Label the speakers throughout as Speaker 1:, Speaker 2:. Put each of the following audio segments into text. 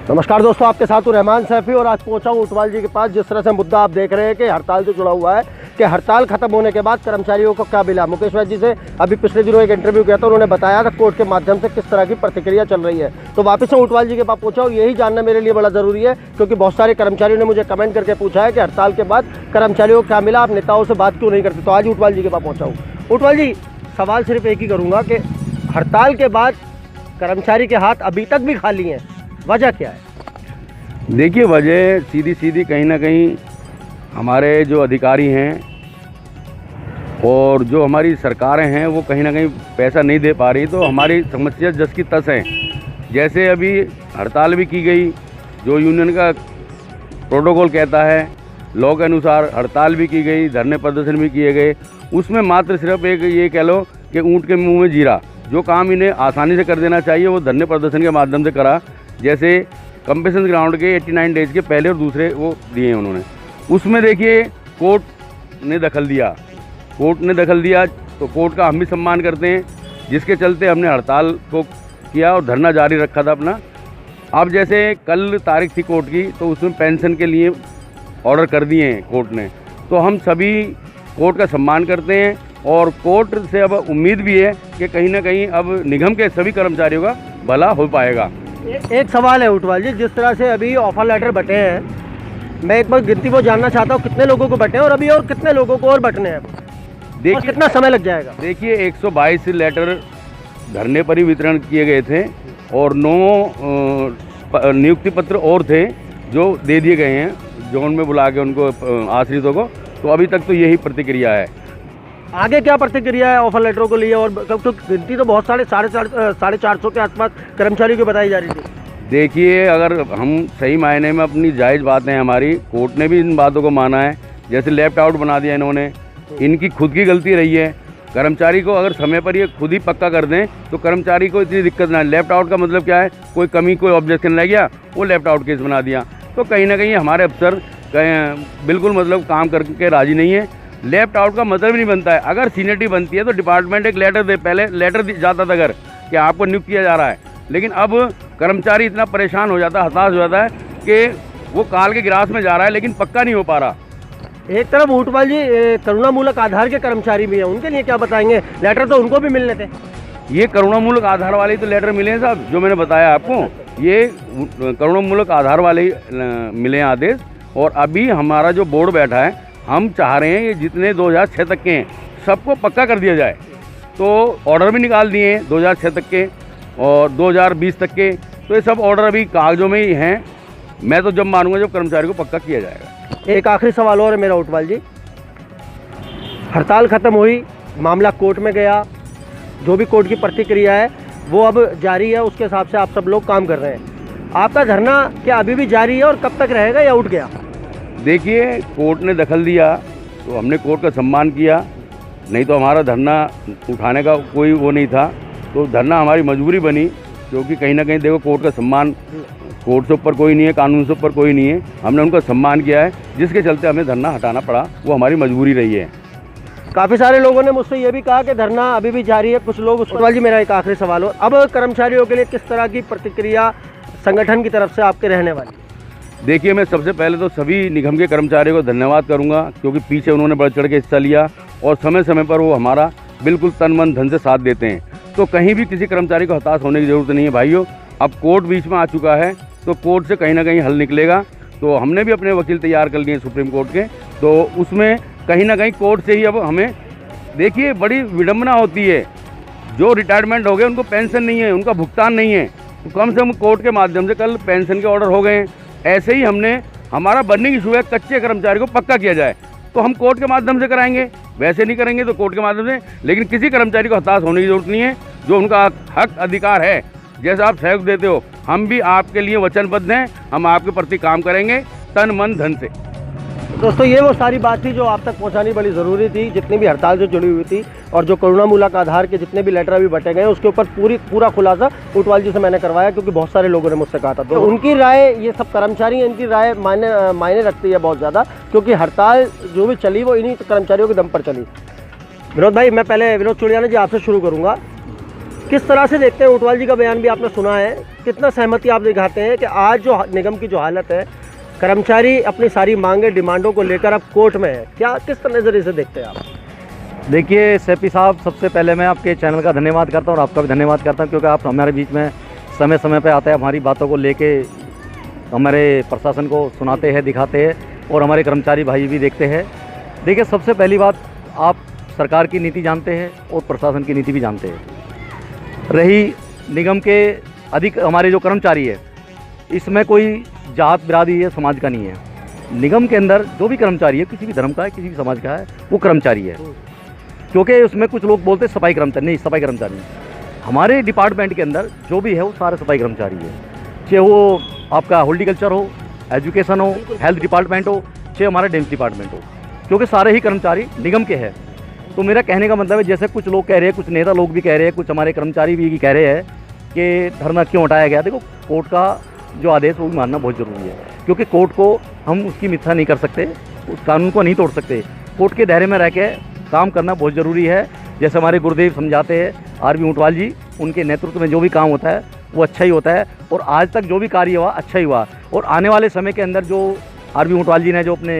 Speaker 1: नमस्कार दोस्तों, आपके साथ हूं रहमान सैफी और आज पहुंचा हूं ऊंटवाल जी के पास। जिस तरह से मुद्दा आप देख रहे हैं कि हड़ताल से जुड़ा हुआ है कि हड़ताल खत्म होने के बाद कर्मचारियों को क्या मिला। मुकेश वैद्य जी से अभी पिछले दिनों एक इंटरव्यू किया था, उन्होंने बताया था कोर्ट के माध्यम से किस तरह की प्रतिक्रिया चल रही है। तो वापस से ऊंटवाल जी के पास पहुंचा हूँ, यही जानना मेरे लिए बड़ा ज़रूरी है क्योंकि बहुत सारे कर्मचारियों ने मुझे कमेंट करके पूछा है कि हड़ताल के बाद कर्मचारियों को क्या मिला, आप नेताओं से बात क्यों नहीं करते। तो आज ऊंटवाल जी के पास पहुँचा हूँ। ऊंटवाल जी, सवाल सिर्फ एक ही करूँगा कि हड़ताल के बाद कर्मचारी के हाथ अभी तक भी खाली हैं, वजह क्या है?
Speaker 2: देखिए, वजह सीधी सीधी कहीं ना कहीं हमारे जो अधिकारी हैं और जो हमारी सरकारें हैं वो कहीं ना कहीं पैसा नहीं दे पा रही। तो हमारी समस्या जस की तस है। जैसे अभी हड़ताल भी की गई, जो यूनियन का प्रोटोकॉल कहता है, लॉ के अनुसार हड़ताल भी की गई, धरने प्रदर्शन भी किए गए। उसमें मात्र सिर्फ एक ये कह लो कि ऊँट के मुँह में जीरा, जो काम इन्हें आसानी से कर देना चाहिए वो धरने प्रदर्शन के माध्यम से करा। जैसे कंपेशन ग्राउंड के 89 डेज के पहले और दूसरे वो दिए उन्होंने। उसमें देखिए कोर्ट ने दखल दिया। तो कोर्ट का हम भी सम्मान करते हैं, जिसके चलते हमने हड़ताल को किया और धरना जारी रखा था अपना। अब जैसे कल तारीख थी कोर्ट की, तो उसमें पेंशन के लिए ऑर्डर कर दिए हैं कोर्ट ने। तो हम सभी कोर्ट का सम्मान करते हैं और कोर्ट से अब उम्मीद भी है कि कहीं ना कहीं अब निगम के सभी कर्मचारियों का भला हो पाएगा।
Speaker 1: एक सवाल है ऊंटवाल जी, जिस तरह से अभी ऑफर लेटर बटे हैं, मैं एक बार गिनती वो जानना चाहता हूँ कितने लोगों को बटे हैं और अभी और कितने लोगों को और बटने हैं, देखिए कितना समय लग जाएगा?
Speaker 2: देखिए, 122 लेटर धरने पर ही वितरण किए गए थे और 9 नियुक्ति पत्र और थे जो दे दिए गए हैं जोन में बुला के उनको आश्रितों को। तो अभी तक तो यही प्रतिक्रिया है।
Speaker 1: आगे क्या प्रतिक्रिया है ऑफर लेटरों को लिए? और तो गिनती तो बहुत साढ़े 450 के आसपास कर्मचारियों की बताई जा रही थी।
Speaker 2: देखिए, अगर हम सही मायने में अपनी जायज़ बातें हमारी, कोर्ट ने भी इन बातों को माना है। जैसे लेफ्ट आउट बना दिया इन्होंने, इनकी खुद की गलती रही है। कर्मचारी को अगर समय पर ये खुद ही पक्का कर दें तो कर्मचारी को इतनी दिक्कत ना है। लेफ्ट आउट का मतलब क्या है? कोई कमी, कोई ऑब्जेक्शन रह गया, वो लेफ्ट आउट केस बना दिया। तो कहीं ना कहीं हमारे अफसर बिल्कुल मतलब काम करके राजी नहीं है। लेफ्ट आउट का मतलब नहीं बनता है। अगर सीनियरिटी बनती है तो डिपार्टमेंट एक लेटर दे, पहले लेटर जाता था अगर कि आपको नियुक्त किया जा रहा है, लेकिन अब कर्मचारी इतना परेशान हो जाता है, हताश हो जाता है कि वो काल के गिरास में जा रहा है लेकिन पक्का नहीं हो पा रहा।
Speaker 1: एक तरफ ऊंटवाल जी करुणामूलक आधार के कर्मचारी भी हैं, उनके लिए क्या बताएंगे? लेटर तो उनको भी मिलने थे।
Speaker 2: ये करुणामूलक आधार वाले तो लेटर मिले हैं साहब, जो मैंने बताया आपको, ये करुणामूलक आधार वाले मिले हैं आदेश। और अभी हमारा जो बोर्ड बैठा है, हम चाह रहे हैं ये जितने 2006 तक के हैं सबको पक्का कर दिया जाए। तो ऑर्डर भी निकाल दिए हैं 2006 तक के और 2020 तक के। तो ये सब ऑर्डर अभी कागजों में ही हैं। मैं तो जब मानूंगा जब कर्मचारी को पक्का किया जाएगा।
Speaker 1: एक आखिरी सवाल और है मेरा ऊंटवाल जी, हड़ताल ख़त्म हुई, मामला कोर्ट में गया, जो भी कोर्ट की प्रतिक्रिया है वो अब जारी है, उसके हिसाब से आप सब लोग काम कर रहे हैं। आपका धरना क्या अभी भी जारी है और कब तक रहेगा या उठ गया?
Speaker 2: देखिए, कोर्ट ने दखल दिया तो हमने कोर्ट का सम्मान किया, नहीं तो हमारा धरना उठाने का कोई वो नहीं था। तो धरना हमारी मजबूरी बनी, क्योंकि कहीं ना कहीं देखो कोर्ट का सम्मान, कोर्ट से ऊपर कोई नहीं है, कानून से ऊपर कोई नहीं है। हमने उनका सम्मान किया है, जिसके चलते हमें धरना हटाना पड़ा, वो हमारी मजबूरी रही है।
Speaker 1: काफ़ी सारे लोगों ने मुझसे ये भी कहा कि धरना अभी भी जारी है, कुछ लोग ऊंटवाल जी, मेरा एक आखिरी सवाल हो, अब कर्मचारियों के लिए किस तरह की प्रतिक्रिया संगठन की तरफ से आपके रहने वाली?
Speaker 2: देखिए, मैं सबसे पहले तो सभी निगम के कर्मचारियों को धन्यवाद करूंगा, क्योंकि पीछे उन्होंने बढ़ चढ़ के हिस्सा लिया और समय समय पर वो हमारा बिल्कुल तन मन धन से साथ देते हैं। तो कहीं भी किसी कर्मचारी को हताश होने की ज़रूरत नहीं है भाइयों। अब कोर्ट बीच में आ चुका है तो कोर्ट से कहीं ना कहीं हल निकलेगा। तो हमने भी अपने वकील तैयार कर लिए सुप्रीम कोर्ट के, तो उसमें कहीं ना कहीं कोर्ट से ही अब हमें, देखिए बड़ी विडम्बना होती है, जो रिटायरमेंट हो गए उनको पेंशन नहीं है, उनका भुगतान नहीं है, तो कम से कम कोर्ट के माध्यम से कल पेंशन के ऑर्डर हो गए हैं। ऐसे ही हमने हमारा बर्निंग इशू है, कच्चे कर्मचारी को पक्का किया जाए, तो हम कोर्ट के माध्यम से कराएंगे। वैसे नहीं करेंगे तो कोर्ट के माध्यम से, लेकिन किसी कर्मचारी को हताश होने की जरूरत नहीं है। जो उनका हक अधिकार है, जैसा आप सहयोग देते हो, हम भी आपके लिए वचनबद्ध हैं, हम आपके प्रति काम करेंगे तन मन धन से।
Speaker 1: दोस्तों, ये वो सारी बात थी जो आप तक पहुंचानी बड़ी ज़रूरी थी, जितनी भी हड़ताल से जुड़ी हुई थी और जो करुणामूलक आधार के जितने भी लेटर अभी बटे गए उसके ऊपर पूरा खुलासा ऊंटवाल जी से मैंने करवाया, क्योंकि बहुत सारे लोगों ने मुझसे कहा था। तो उनकी राय, ये सब कर्मचारी हैं, इनकी राय मायने रखती है बहुत ज़्यादा, क्योंकि हड़ताल जो भी चली वो इन्हीं कर्मचारियों के दम पर चली। विनोद भाई, मैं पहले विनोद चुड़ियाना जी आपसे शुरू करूँगा किस तरह से देखते हैं, ऊंटवाल जी का बयान भी आपने सुना है, कितना सहमति आप दिखाते हैं कि आज जो निगम की जो हालत है, कर्मचारी अपनी सारी मांगे डिमांडों को लेकर अब कोर्ट में है, क्या किस नज़रिए से देखते हैं आप?
Speaker 3: देखिए सेपी साहब, सबसे पहले मैं आपके चैनल का धन्यवाद करता हूँ और आपका भी धन्यवाद करता हूँ, क्योंकि आप हमारे बीच में समय समय पे आते हैं, हमारी बातों को लेके हमारे प्रशासन को सुनाते हैं, दिखाते हैं और हमारे कर्मचारी भाई भी देखते हैं। देखिए सबसे पहली बात, आप सरकार की नीति जानते हैं और प्रशासन की नीति भी जानते हैं। रही निगम के अधिक हमारे जो कर्मचारी है, इसमें कोई जात बिरादरी या समाज का नहीं है। निगम के अंदर जो भी कर्मचारी है, किसी भी धर्म का है, किसी भी समाज का है, वो कर्मचारी है। क्योंकि उसमें कुछ लोग बोलते हैं सफाई कर्मचारी, नहीं, सफाई कर्मचारी नहीं। हमारे डिपार्टमेंट के अंदर जो भी है वो सारे सफाई कर्मचारी है, चाहे वो आपका हॉर्टिकल्चर हो, एजुकेशन हो, हेल्थ डिपार्टमेंट हो, चाहे हमारा डेंस डिपार्टमेंट हो, क्योंकि सारे ही कर्मचारी निगम के हैं। तो मेरा कहने का मतलब है, जैसे कुछ लोग कह रहे हैं, कुछ नेता लोग भी कह रहे हैं, कुछ हमारे कर्मचारी भी कह रहे हैं कि धरना क्यों हटाया गया। देखो कोर्ट का जो आदेश वो भी मानना बहुत ज़रूरी है, क्योंकि कोर्ट को हम उसकी मिथ्या नहीं कर सकते, उस कानून को नहीं तोड़ सकते। कोर्ट के दायरे में रह के काम करना बहुत ज़रूरी है। जैसे हमारे गुरुदेव समझाते हैं, आरबी ऊंटवाल जी, उनके नेतृत्व में जो भी काम होता है वो अच्छा ही होता है और आज तक जो भी कार्य हुआ अच्छा ही हुआ। और आने वाले समय के अंदर जो आरबी ऊंटवाल जी ने जो अपने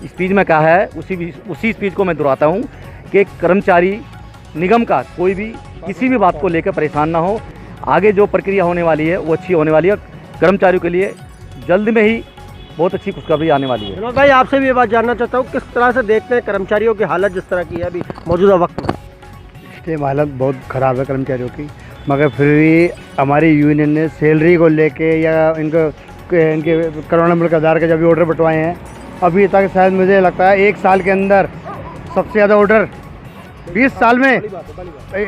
Speaker 3: स्पीच में कहा है, उसी स्पीच को मैं दोहराता हूँ कि कर्मचारी निगम का कोई भी किसी भी बात को लेकर परेशान ना हो। आगे जो प्रक्रिया होने वाली है वो अच्छी होने वाली है। कर्मचारियों के लिए जल्द में ही बहुत अच्छी खुशखबरी आने वाली है।
Speaker 1: विनोद भाई, आपसे भी ये बात जानना चाहता हूँ, किस तरह से देखते हैं कर्मचारियों की हालत जिस तरह की है अभी मौजूदा वक्त में?
Speaker 4: इस टाइम हालत बहुत ख़राब है कर्मचारियों की, मगर फिर भी हमारी यूनियन ने सैलरी को लेके या इनके करोड़ों नंबर आधार के जब भी ऑर्डर बंटवाए हैं, अभी तक शायद मुझे लगता है 1 साल के अंदर सबसे ज़्यादा ऑर्डर 20 साल में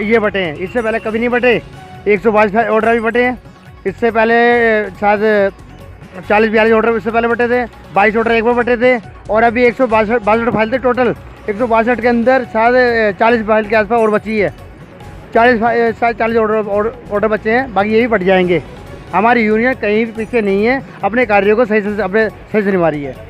Speaker 4: ये बटे हैं। इससे पहले कभी नहीं बटे। 122 ऑर्डर भी बटे हैं। इससे पहले शायद 40-42 ऑर्डर इससे पहले बटे थे, 22 ऑर्डर एक बार बटे थे और अभी 162 फाइल थे टोटल। 162 के अंदर शायद 40 फाइल के आसपास और बची है। 40 ऑर्डर बचे हैं, बाकी ये भी बढ़ जाएंगे। हमारी यूनियन कहीं भी पीछे नहीं है, अपने कार्यों को सही से निभा रही है।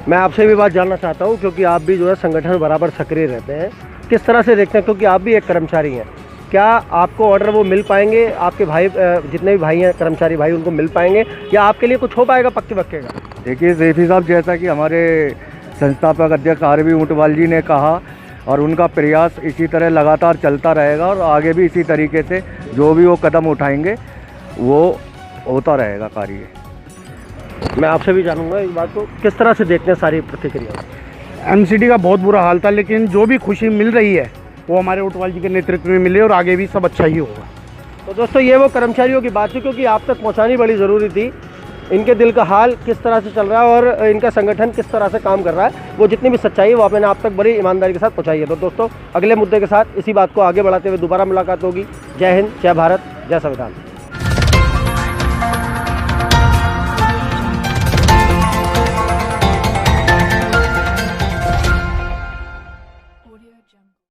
Speaker 1: मैं आपसे भी बात जानना चाहता हूँ, क्योंकि आप भी जो है संगठन में बराबर सक्रिय रहते हैं, किस तरह से देखते हैं, क्योंकि आप भी एक कर्मचारी हैं, क्या आपको ऑर्डर वो मिल पाएंगे? आपके भाई जितने भी भाई हैं कर्मचारी भाई, उनको मिल पाएंगे या आपके लिए कुछ हो पाएगा पक्के पक्के का?
Speaker 4: देखिए सेफी साहब, जैसा कि हमारे संस्थापक अध्यक्ष आरबी ऊंटवाल जी ने कहा और उनका प्रयास इसी तरह लगातार चलता रहेगा और आगे भी इसी तरीके से जो भी वो कदम उठाएंगे वो होता रहेगा कार्य।
Speaker 1: मैं आपसे भी जानूंगा इस बात को, किस तरह से देखते हैं सारी प्रतिक्रिया?
Speaker 4: एमसीडी का बहुत बुरा हाल था, लेकिन जो भी खुशी मिल रही है वो हमारे ऊंटवाल जी के नेतृत्व में मिले और आगे भी सब अच्छा ही होगा।
Speaker 1: तो दोस्तों, ये वो कर्मचारियों की बात थी, क्योंकि आप तक पहुंचानी बड़ी ज़रूरी थी। इनके दिल का हाल किस तरह से चल रहा है और इनका संगठन किस तरह से काम कर रहा है, वो जितनी भी सच्चाई है वो आपने आप तक बड़ी ईमानदारी के साथ पहुंचाई है। तो दोस्तों, अगले मुद्दे के साथ इसी बात को आगे बढ़ाते हुए दोबारा मुलाकात होगी। जय हिंद, जय भारत, जय संविधान।